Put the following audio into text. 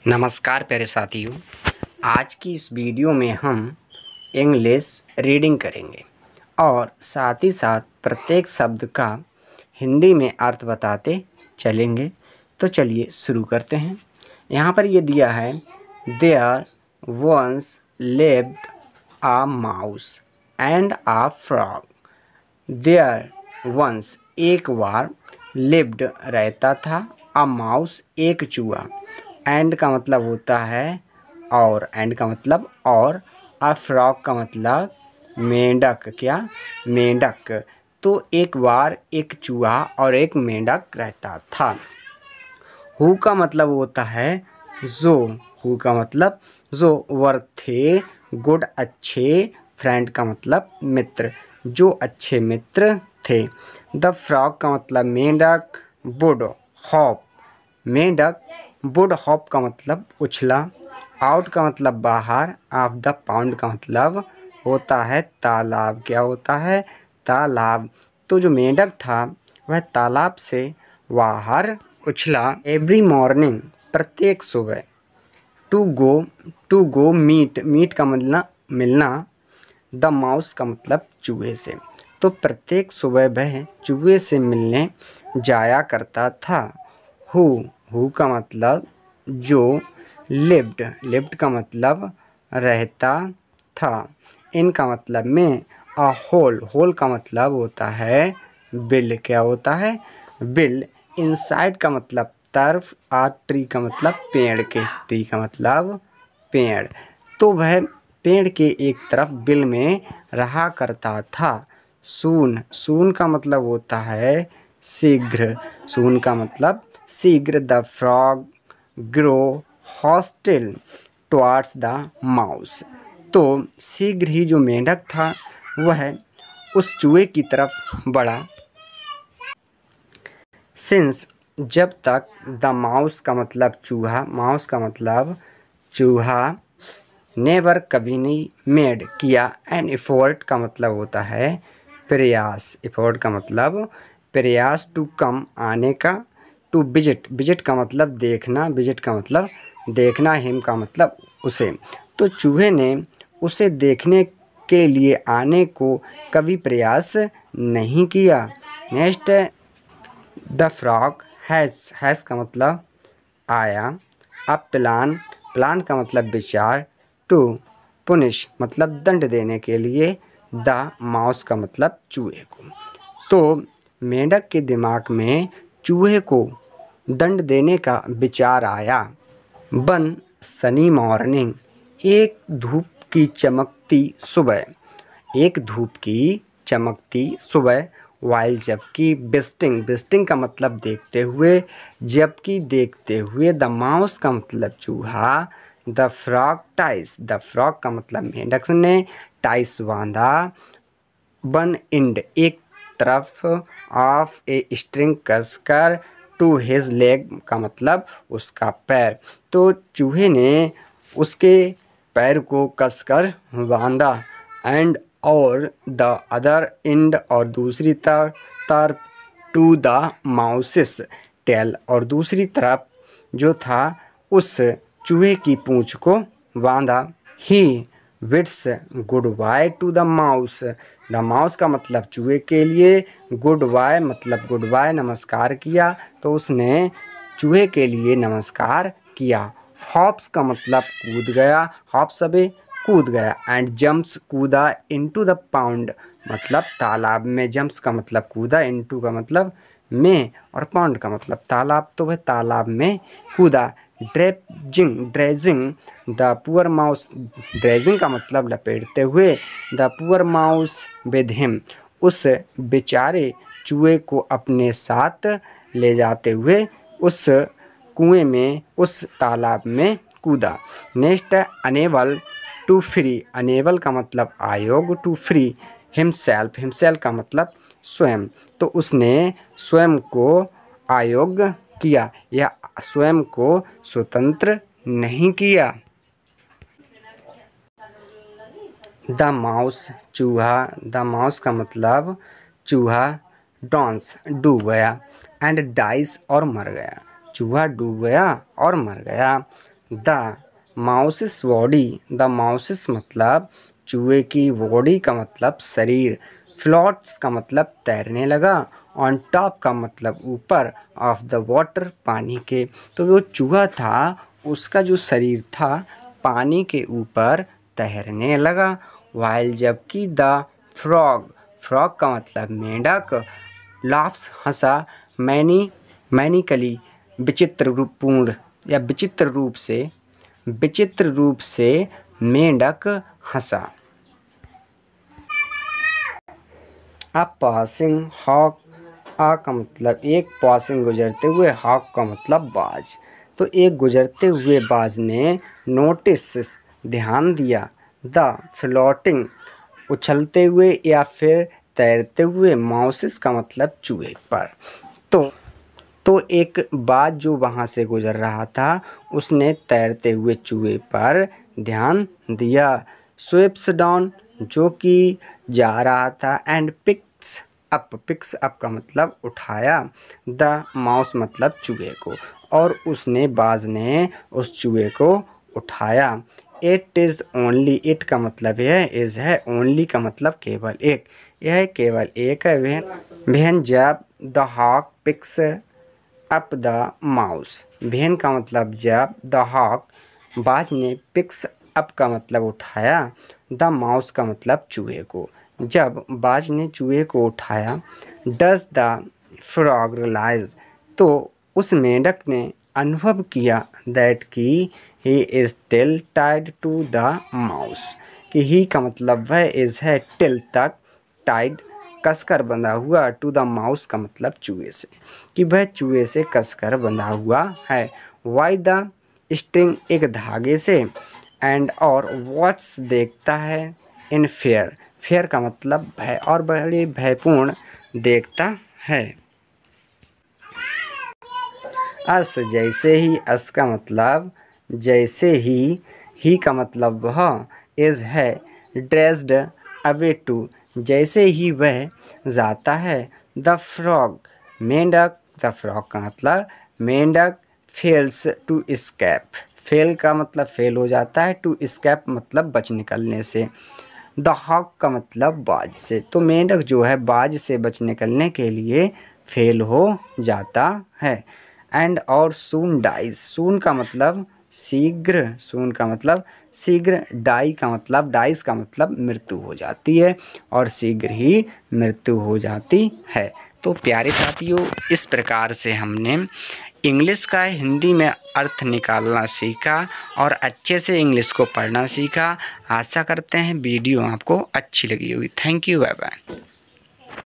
नमस्कार प्यारे साथियों। आज की इस वीडियो में हम इंग्लिश रीडिंग करेंगे और साथ ही साथ प्रत्येक शब्द का हिंदी में अर्थ बताते चलेंगे। तो चलिए शुरू करते हैं। यहाँ पर ये दिया है, there once lived a mouse and a frog. There once एक बार, लिव्ड रहता था, अ माउस एक चूहा, एंड का मतलब होता है और, एंड का मतलब और, अ फ्रॉग का मतलब मेंढक। क्या? मेंढक। तो एक बार एक चूहा और एक मेंढक रहता था। हु का मतलब होता है जो, हु का मतलब जो, वर थे, गुड अच्छे, फ्रेंड का मतलब मित्र, जो अच्छे मित्र थे। द फ्रॉग का मतलब मेंढक, वुड हॉप मेंढक, वुड हॉप का मतलब उछला, आउट का मतलब बाहर, ऑफ द पाउंड का मतलब होता है तालाब। क्या होता है? तालाब। तो जो मेंढक था वह तालाब से बाहर उछला। एवरी मॉर्निंग प्रत्येक सुबह। टू गो मीट, मीट का मतलब मिलना, द माउस का मतलब चूहे से। तो प्रत्येक सुबह वह चूहे से मिलने जाया करता था। हु का मतलब जो, लिव्ड, लिव्ड का मतलब रहता था, इन का मतलब में, अ होल, होल का मतलब होता है बिल। क्या होता है? बिल। इनसाइड का मतलब तरफ, आ ट्री का मतलब पेड़ के, ट्री का मतलब पेड़। तो वह पेड़ के एक तरफ बिल में रहा करता था। सून, सून का मतलब होता है शीघ्र, सून का मतलब शीघ्र। The frog grow hostile towards the mouse. तो शीघ्र ही जो मेंढक था वह उस चूहे की तरफ बढ़ा। सिंस जब तक, द माउस का मतलब चूहा, माउस का मतलब चूहा, नेवर कभी नहीं, मेड किया, एन एफर्ट का मतलब होता है प्रयास, एफर्ट का मतलब प्रयास, टू कम आने का, टू विजिट, विजिट का मतलब देखना, विजिट का मतलब देखना, हिम का मतलब उसे। तो चूहे ने उसे देखने के लिए आने को कभी प्रयास नहीं किया। नेक्स्ट, द फ्रॉग हैज़ का मतलब आया, अब प्लान, प्लान का मतलब विचार, टू पुनिश मतलब दंड देने के लिए, द माउस का मतलब चूहे को। तो मेंढक के दिमाग में चूहे को दंड देने का विचार आया। वन सनी मॉर्निंग, एक धूप की चमकती सुबह, एक धूप की चमकती सुबह, वाइल जबकि, बिस्टिंग, बिस्टिंग का मतलब देखते हुए, जबकि देखते हुए, द माउस का मतलब चूहा, the frog ties, the frog का मतलब मेंढक ने टाइस बांधा, वन एंड एक तरफ, ऑफ ए स्ट्रिंग कसकर, टू हिज लेग का मतलब उसका पैर। तो चूहे ने उसके पैर को कसकर बांधा, एंड और द अदर एंड और दूसरी तरफ, टू द माउसिस टेल और दूसरी तरफ जो था उस चूहे की पूंछ को बांधा। He bids goodbye to the mouse, the mouse का मतलब चूहे के लिए, गुड बाय मतलब गुड बाय नमस्कार किया, तो उसने चूहे के लिए नमस्कार किया। हॉप्स का मतलब कूद गया, हॉप्स अबे कूद गया, एंड जंप्स कूदा, इनटू द पाउंड मतलब तालाब में, जंप्स का मतलब कूदा, इनटू का मतलब में, और पाउंड का मतलब तालाब, तो वह तालाब में कूदा। Dredging, dredging the poor mouse, dredging का मतलब लपेटते हुए, the poor mouse with him उस बेचारे चूहे को अपने साथ ले जाते हुए उस कुएं में, उस तालाब में कूदा। नेक्स्ट है अनेबल टू फ्री, अनेबल का मतलब अयोग्य, टू फ्री हिमसेल्फ, हिमसेल्फ का मतलब स्वयं, तो उसने स्वयं को अयोग्य किया या स्वयं को स्वतंत्र नहीं किया। द माउस चूहा, द माउस का मतलब चूहा, डॉन्स डूब गया, एंड डाइस और मर गया, चूहा डूब गया और मर गया। द माउसिस बॉडी, द माउसिस मतलब चूहे की, बॉडी का मतलब शरीर, फ्लोट्स का मतलब तैरने लगा, ऑन टॉप का मतलब ऊपर, ऑफ द वाटर पानी के। तो वो चूहा था, उसका जो शरीर था पानी के ऊपर तैरने लगा। वाइल जबकि द फ्रॉग, फ्रॉग का मतलब मेंढक, लाफ्स हंसा, मैनिकली विचित्र रूपपूर्ण या विचित्र रूप से मेंढक हंसा। अ पासिंग हॉक, आ का मतलब एक, पासिंग गुजरते हुए, हॉक का मतलब बाज। तो एक गुजरते हुए बाज ने नोटिस ध्यान दिया, द फ्लोटिंग उछलते हुए या फिर तैरते हुए, माउसिस का मतलब चूहे पर। तो एक बाज जो वहाँ से गुजर रहा था उसने तैरते हुए चूहे पर ध्यान दिया। स्वीप्स डाउन जो कि जा रहा था, एंड पिक्स अप का मतलब उठाया, द माउस मतलब चूहे को, और उसने बाज ने उस चूहे को उठाया। इट इज़ ओनली, इट का मतलब यह इज़ है, ओनली का मतलब केवल एक, यह केवल एक है। वहन जब the hawk picks up the mouse, when का मतलब जब, द हॉक बाज ने, पिक्स अप का मतलब उठाया, द माउस का मतलब चूहे को, जब बाज ने चूहे को उठाया। डज द फ्रॉग रियलाइज, तो उस मेंढक ने अनुभव किया, दैट कि he is till tied to the mouse, कि ही का मतलब वह, इज है, टिल तक, टाइड कसकर बंधा हुआ, टू द माउस का मतलब चूहे से, कि वह चूहे से कसकर बंधा हुआ है। वाई द स्ट्रिंग एक धागे से, एंड और वॉच देखता है, इन फेयर, फेयर का मतलब भय, और बड़े भयपूर्ण देखता है। अस जैसे ही, अस का मतलब जैसे ही का मतलब वह, इज है, ड्रेस्ड अवे टू जैसे ही वह जाता है, द फ्रॉग मेंढक, द फ्रॉग का मतलब मेंढक, फेल्स टू स्केप, फेल का मतलब फेल हो जाता है, टू स्केप मतलब बच निकलने से, द हॉक का मतलब बाज से। तो मेंढक जो है बाज से बच निकलने के लिए फेल हो जाता है। एंड और सून डाइज, सून का मतलब शीघ्र, सून का मतलब शीघ्र, डाई का मतलब, डाइस का मतलब मृत्यु हो जाती है, और शीघ्र ही मृत्यु हो जाती है। तो प्यारे साथियों, इस प्रकार से हमने इंग्लिश का हिंदी में अर्थ निकालना सीखा और अच्छे से इंग्लिश को पढ़ना सीखा। आशा करते हैं वीडियो आपको अच्छी लगी होगी। Thank you, bye bye.